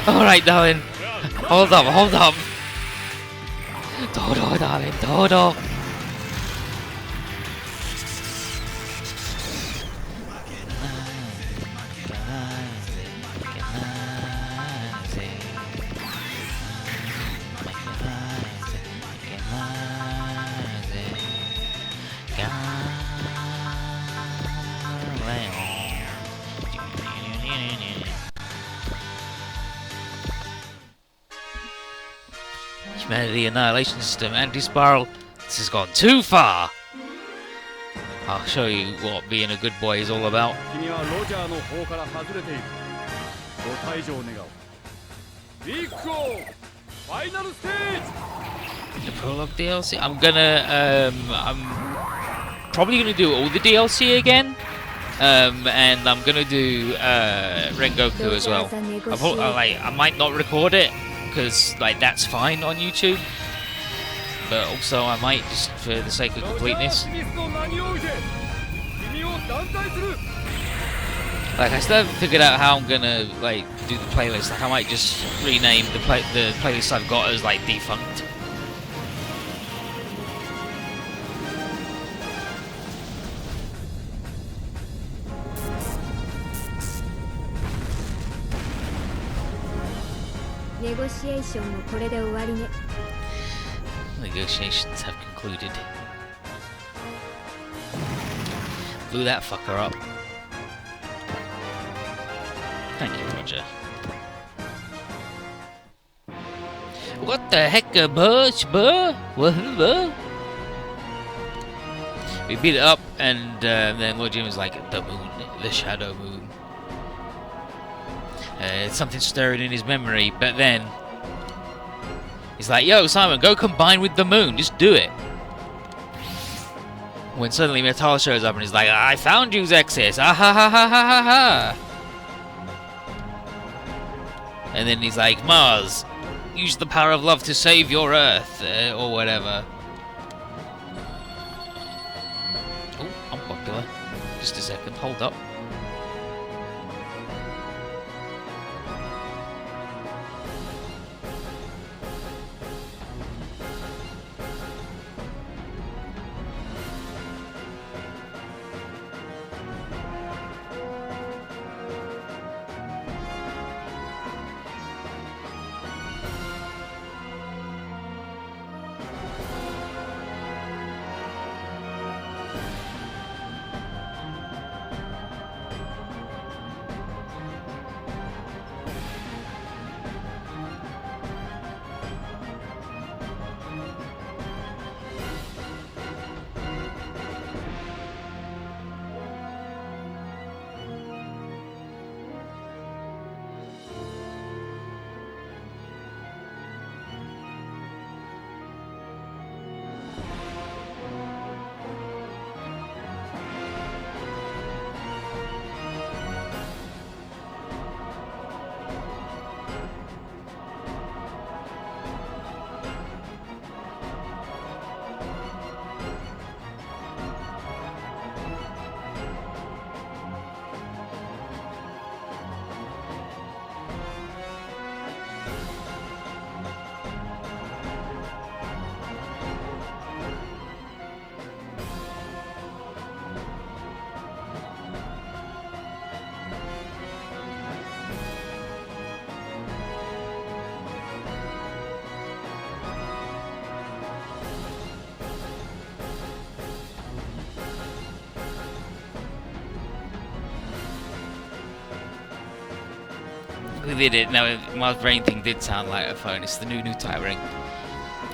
Alright, darling. Hold up, hold up. Dodo, darling, Dodo. Humanity Annihilation System, Anti-Spiral. This has gone too far. I'll show you what being a good boy is all about. 君はロジャーの方から外れている。ご退場願おう。ビッグオーファイナルステージ。 The prologue DLC. I'm probably gonna do all the DLC again. And I'm gonna do Rengoku as well. I might not record it because like that's fine on YouTube, but also I might just for the sake of completeness. Like I still haven't figured out how I'm gonna like do the playlist. Like I might just rename the playlist I've got as like defunct. Negotiations have concluded. Blew that fucker up. Thank you, Roger. What the heck, Bush, What? We beat it up, and then Lord Jim was like, the moon, the shadow moon. It's something stirring in his memory, but then he's like, yo, Simon, go combine with the moon, just do it. When suddenly Metal shows up and he's like, I found you, Zexis, ah ha ha ha ha ha ha. And then he's like, Mars, use the power of love to save your Earth, or whatever. Oh, unpopular. Just a second, hold up. We did it. No, my brain thing did sound like a phone. It's the new type ring.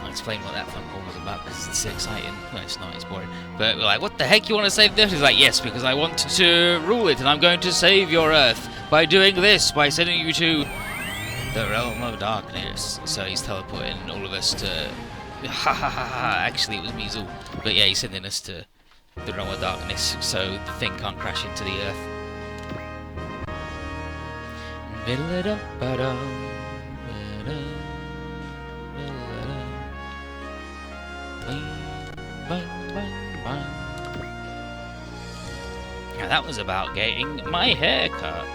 I'll explain what that phone call was about because it's exciting. No, it's not. It's boring. But we're like, what the heck? You want to save the Earth? He's like, yes, because I want to rule it, and I'm going to save your Earth by doing this, by sending you to the realm of darkness. So he's teleporting all of us to. Ha ha ha ha! Actually, it was Measle. But yeah, he's sending us to the realm of darkness, so the thing can't crash into the Earth. Now that was about getting my hair cut.